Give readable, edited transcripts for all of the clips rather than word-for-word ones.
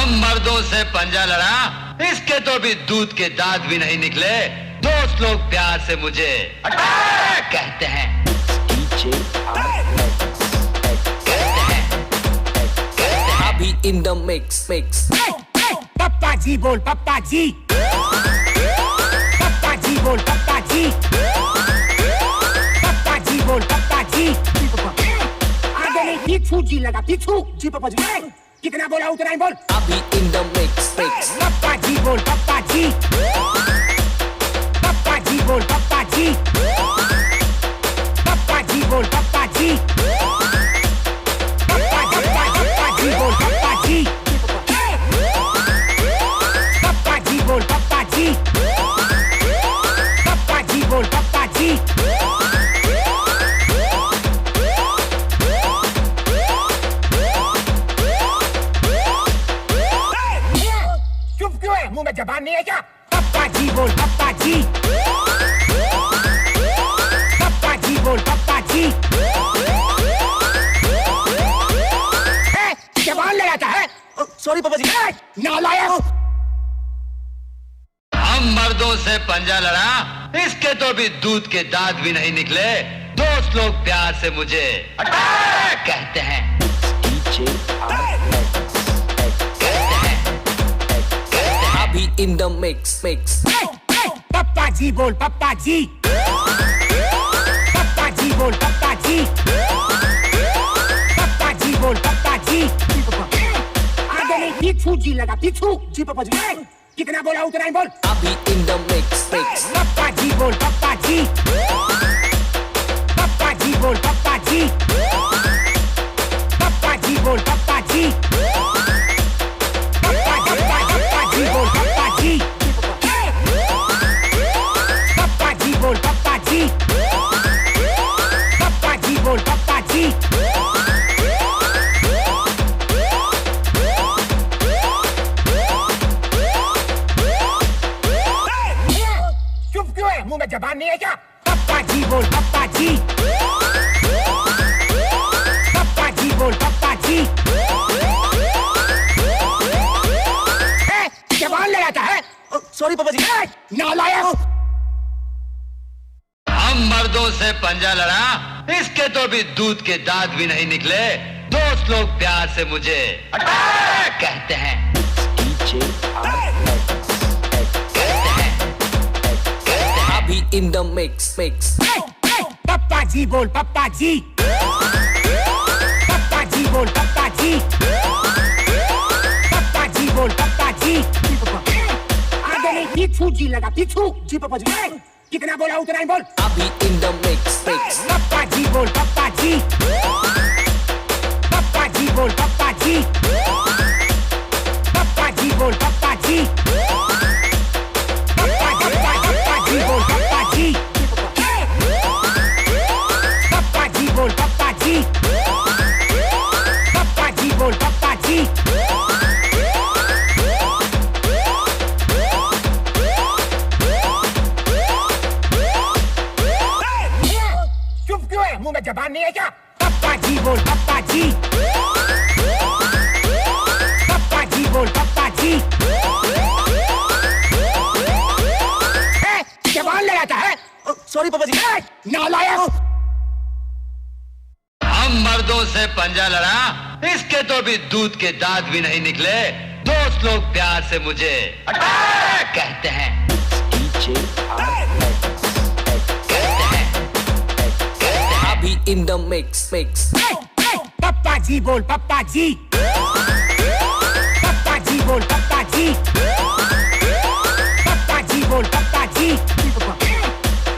हम मर्दों से पंजा लड़ा, इसके तो भी दूध के दांत भी नहीं निकले। दोस्त लोग प्यार से मुझे अटैक कहते हैं। अभी in the mix. पप्पा जी बोल पप्पा जी, पप्पा जी बोल पप्पा जी, पप्पा जी बोल पप्पा जी। आगे नहीं पीछू जी लगा पीछू जी पप्पा जी। कितना बोला उतना ही बोल। अभी in the mix. पप्पा जी बोल पप्पा जी, पप्पा जी बोल पप्पा जी, पप्पा जी बोल पप्पा जी, पप्पा जी बोल पप्पा जी, पप्पा जी बोल पप्पा जी, पप्पा जी बोल पप्पा जी। चुप क्यों है? मुंह में जबान नहीं है क्या? पप्पा जी बोल पप्पा जी, पप्पा जी बोल पप्पा जी। जबान लगाता है। सॉरी पापा जी। नालायक। हम मर्दों से पंजा लड़ा, इसके तो भी दूध के दांत भी नहीं निकले। दोस्त लोग प्यार से मुझे अटैक कहते हैं। अभी in the mix. पप्पा जी बोल पप्पा जी, पप्पा जी बोल पप्पा जी, पप्पा जी बोल पप्पा जी। आगे नहीं पीछू जी लगा पीछू जी पप्पा जी। कितना बोला उतना ही बोल। अभी in the mix. पप्पा जी बोल पप्पा जी, पप्पा जी बोल पप्पा जी, पप्पा जी बोल पप्पा जी, पप्पा जी बोल पप्पा जी, पप्पा जी बोल पप्पा जी, पप्पा जी बोल पप्पा जी। चुप क्यों है? मुंह में जबान नहीं है क्या? पप्पा जी बोल पप्पा जी, पप्पा जी बोल पप्पा जी। जबान लगाता है। सॉरी पापा जी। नालायक। हम मर्दों से पंजा लड़ा, इसके तो भी दूध के दांत भी नहीं निकले। दोस्त लोग प्यार से मुझे अटैक कहते हैं। अभी in the mix. पप्पा जी बोल पप्पा जी, पप्पा जी बोल पप्पा जी, पप्पा जी बोल पप्पा जी। आगे नहीं पीछू जी लगा पीछू जी पप्पा जी। कितना बोला उतना ही बोल। अभी in the mix. पप्पा जी बोल पप्पा जी, पप्पा जी बोल पप्पा जी, पप्पा जी बोल पप्पा जी, पप्पा जी बोल पप्पा जी, पप्पा जी बोल पप्पा जी, पप्पा जी बोल पप्पा जी। चुप क्यों है? मुंह में जबान नहीं है क्या? पप्पा जी बोल पप्पा जी, पप्पा जी बोल पप्पा जी। जबान लगाता है। सॉरी पापा जी। नालायक। हम मर्दों से पंजा लड़ा, इसके तो भी दूध के दांत भी नहीं निकले। दोस्त लोग प्यार से मुझे अटैक कहते हैं। अभी in the mix. पप्पा जी बोल पप्पा जी, पप्पा जी बोल पप्पा जी, पप्पा जी बोल पप्पा जी।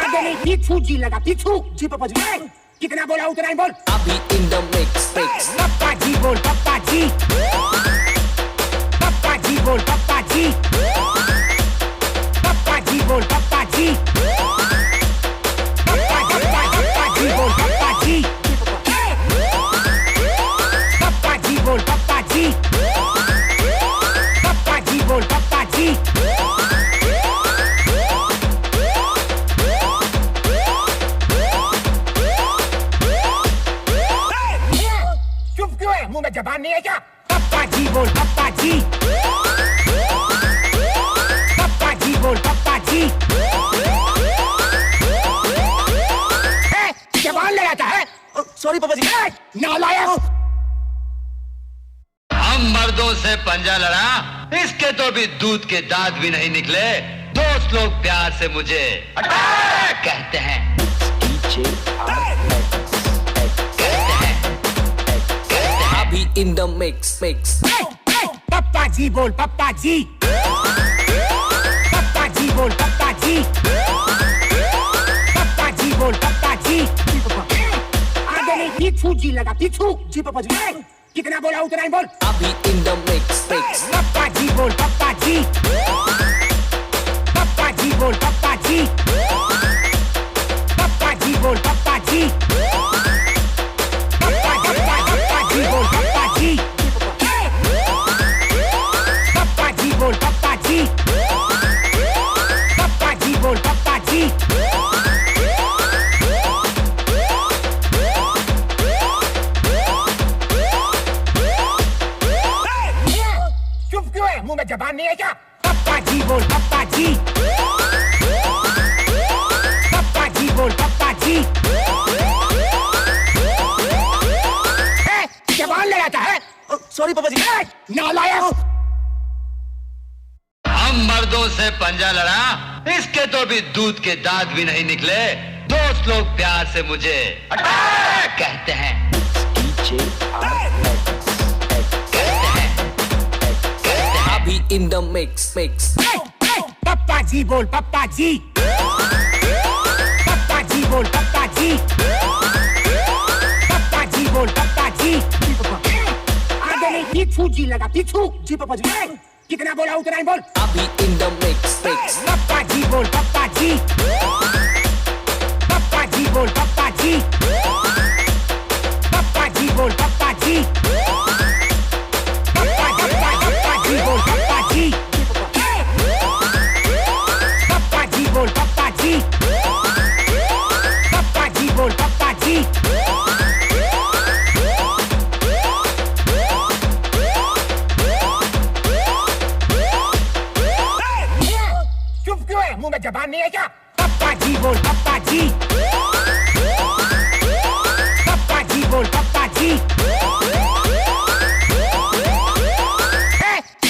आगे नहीं पीछू जी लगा पीछू जी पप्पा जी। कितना बोला उतना ही बोल। अभी in the mix. पप्पा जी बोल पप्पा जी, पप्पा जी बोल पप्पा जी, पप्पा जी बोल पप्पा जी, पप्पा जी बोल पप्पा जी, पप्पा जी बोल पप्पा जी, पप्पा जी बोल पप्पा जी। चुप क्यों है? मुंह में जबान नहीं है क्या? पप्पा जी नालायक। हम मर्दों से पंजा लड़ा, इसके तो भी दूध के दांत भी नहीं निकले। दोस्त लोग प्यार से मुझे अटैक कहते हैं। Abhi in the mix. पप्पा जी बोल पप्पा जी, पप्पा जी बोल पप्पा जी, पप्पा जी बोल पप्पा जी। आगे नहीं पीछू जी लगा पीछू जी पापा जी। कितना बोला उतना ही बोल। Abhi in the mix. पप्पा जी बोल पप्पा जी, पप्पा जी बोल पप्पा जी, पप्पा जी बोल पप्पा जी, पप्पा जी बोल पप्पा जी, पप्पा जी बोल पप्पा जी, पप्पा जी बोल पप्पा जी। चुप क्यों है? मुंह में जबान नहीं है क्या? पप्पा जी बोल पप्पा जी, पप्पा जी बोल पप्पा जी। जबान लगाता है। सॉरी पापा जी। नालायक। हम मर्दों से पंजा लड़ा, इसके तो भी दूध के दांत भी नहीं निकले। दोस्त लोग प्यार से मुझे अटैक कहते हैं। Abhi in the mix. पप्पा जी बोल पप्पा जी, पप्पा जी बोल पप्पा जी, पप्पा जी बोल पप्पा जी। आगे नहीं पीछू जी लगा पीछू जी पापा जी। कितना बोला उतना ही बोल। Abhi in the mix. पप्पा जी बोल पप्पा जी, पप्पा जी बोल पप्पा जी, पप्पा जी बोल पप्पा जी, पप्पा जी बोल पप्पा जी, पप्पा जी बोल पप्पा जी, पप्पा जी बोल पप्पा जी। चुप क्यों है? मुंह में जबान नहीं है क्या? पप्पा जी बोल पप्पा जी, पप्पा जी बोल पप्पा जी।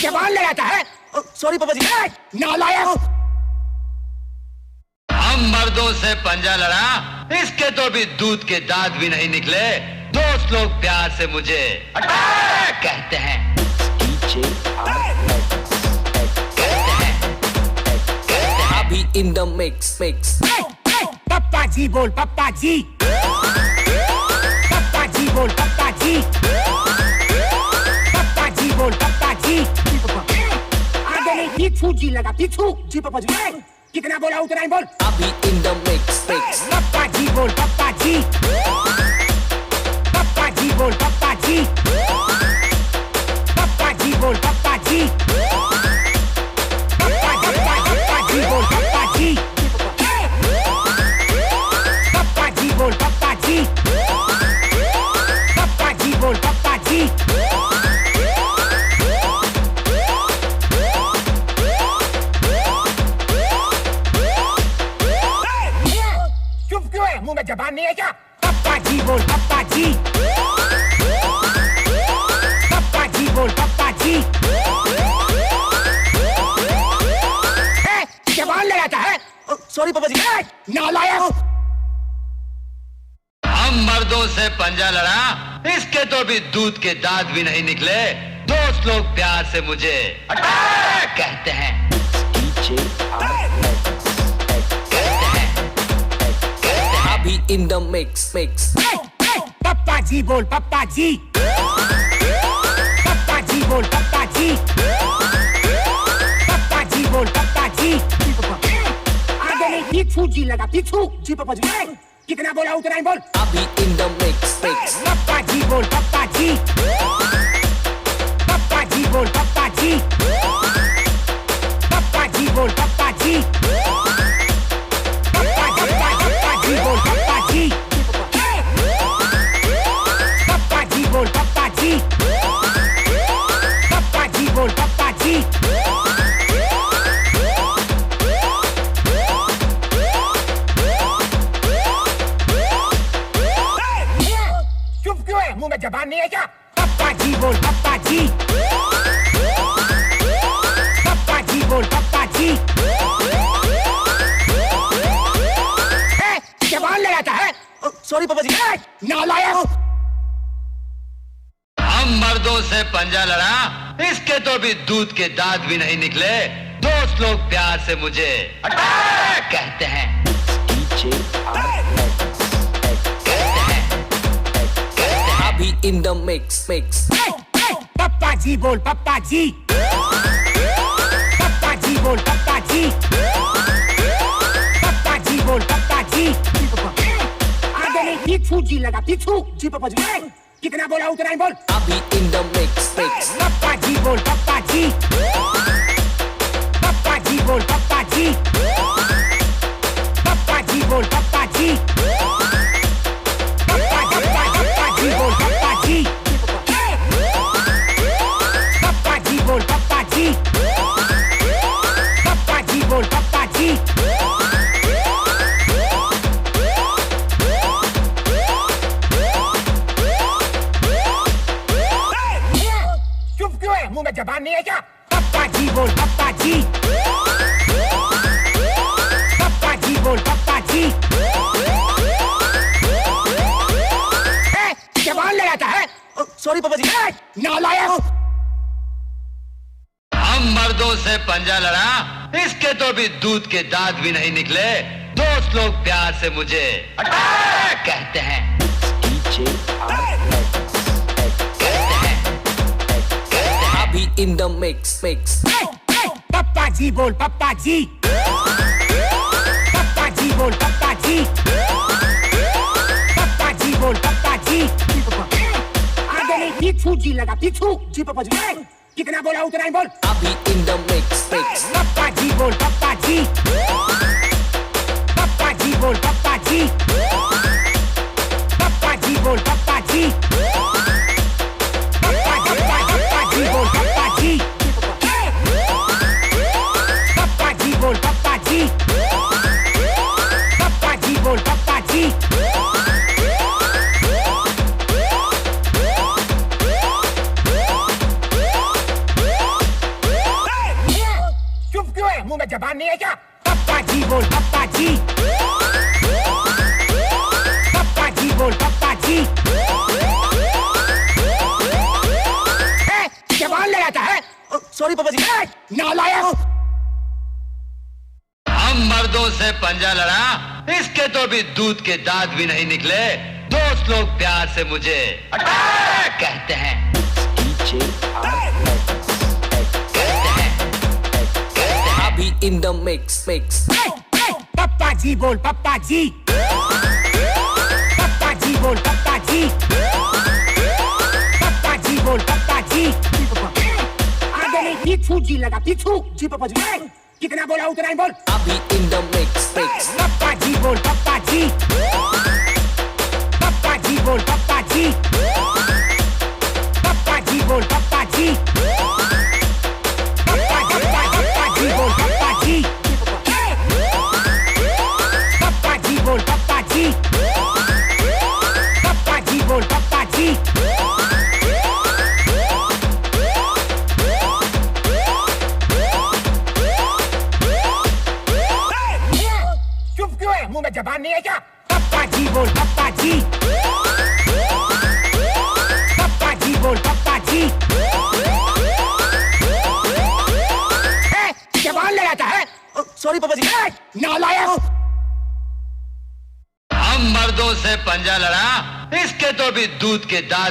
जबान लगाता है। सॉरी पापा जी। नालायक। हम मर्दों से पंजा लड़ा, इसके तो भी दूध के दांत भी नहीं निकले। दोस्त लोग प्यार से मुझे अटैक कहते हैं। Abhi in the mix. पप्पा जी बोल पप्पा जी, पप्पा जी बोल पप्पा जी, पप्पा जी बोल पप्पा जी। आगे नहीं पीछू जी लगा पीछू जी पापा जी। कितना बोला उतना ही बोल। Abhi in the mix. पप्पा जी बोल पप्पा जी, पप्पा जी बोल पप्पा जी, पप्पा जी बोल पप्पा जी, पप्पा जी बोल पप्पा जी, पप्पा जी बोल पप्पा जी, पप्पा जी बोल पप्पा जी। चुप क्यों है? मुंह में जबान नहीं है क्या? पप्पा जी बोल पप्पा जी, पप्पा जी बोल पप्पा जी। जबान लगाता है। सॉरी पापा जी। नालायक। हम मर्दों से पंजा लड़ा, इसके तो भी दूध के दांत भी नहीं निकले। दोस्त लोग प्यार से मुझे अटैक कहते हैं। Abhi in the mix. पप्पा जी बोल पप्पा जी, पप्पा जी बोल पप्पा जी, पप्पा जी बोल पप्पा जी। आगे नहीं पीछू जी लगा पीछू जी पापा जी। कितना बोला उतना ही बोल। Abhi in the mix. पप्पा जी बोल पप्पा जी, पप्पा जी बोल पप्पा जी, पप्पा जी बोल पप्पा जी, पप्पा जी बोल पप्पा जी, पप्पा जी बोल पप्पा जी, पप्पा जी बोल पप्पा जी। चुप क्यों है? मुंह में तो भी दूध के दांत भी नहीं निकले। दोस्त लोग प्यार से मुझे अटैक कहते हैं। Abhi in the mix. पप्पा जी बोल पप्पा जी, पप्पा जी बोल पप्पा जी, पप्पा जी बोल पप्पा जी। आगे नहीं पीछू जी लगा पीछू जी पापा जी। कितना बोला उतना ही बोल। Abhi in the mix. पप्पा जी बोल पप्पा जी, पप्पा जी बोल पप्पा जी, पप्पा जी बोल पप्पा जी, पप्पा जी बोल पप्पा जी, पप्पा जी बोल पप्पा जी, पप्पा जी बोल पप्पा जी। चुप क्यों है? मुंह में जबान नहीं है क्या? पप्पा जी बोल पप्पा जी, पप्पा जी बोल पप्पा जी। जबान लगाता है। सॉरी पापा जी। नालायक। हम मर्दों से पंजा लड़ा, इसके तो भी दूध के दांत भी नहीं निकले। दोस्त लोग प्यार से मुझे अटैक कहते हैं। Abhi in the mix. पप्पा जी बोल पप्पा जी, पप्पा जी बोल पप्पा जी, पप्पा जी बोल पप्पा जी। आगे नहीं पीछू जी लगा पीछू जी पापा जी। कितना बोला उतना ही बोल। Abhi in the mix. पप्पा जी बोल पप्पा जी, पप्पा जी बोल पप्पा जी, पप्पा जी बोल पप्पा जी, पप्पा जी बोल पप्पा जी, पप्पा जी बोल पप्पा जी, पप्पा जी बोल पप्पा जी। चुप क्यों है? मुंह में जबान नहीं है क्या? पप्पा जी बोल पप्पा जी, पप्पा जी बोल पप्पा जी। जबान लगाता है। सॉरी पापा जी। नालायक। हम मर्दों से पंजा लड़ा, इसके तो भी दूध के दांत भी नहीं निकले। दोस्त लोग प्यार से मुझे अटैक कहते हैं। Abhi in the mix. पप्पा जी बोल पप्पा जी, पप्पा जी बोल पप्पा जी, पप्पा जी बोल पप्पा जी। आगे नहीं पीछू जी लगा पीछू जी पापा जी। कितना बोला उतना ही बोल। Abhi in the mix. पप्पा जी बोल पप्पा जी, पप्पा जी बोल पप्पा जी, पप्पा जी बोल पप्पा जी, पप्पा जी बोल पप्पा जी, पप्पा जी बोल पप्पा जी, पप्पा जी बोल पप्पा जी। चुप क्यों है? मुंह में जबान नहीं है क्या? पप्पा जी बोल पप्पा जी, पप्पा जी बोल पप्पा जी। जबान लगाता है। सॉरी पापा जी। नालायक। हम मर्दों से पंजा लड़ा, इसके तो भी दूध के दांत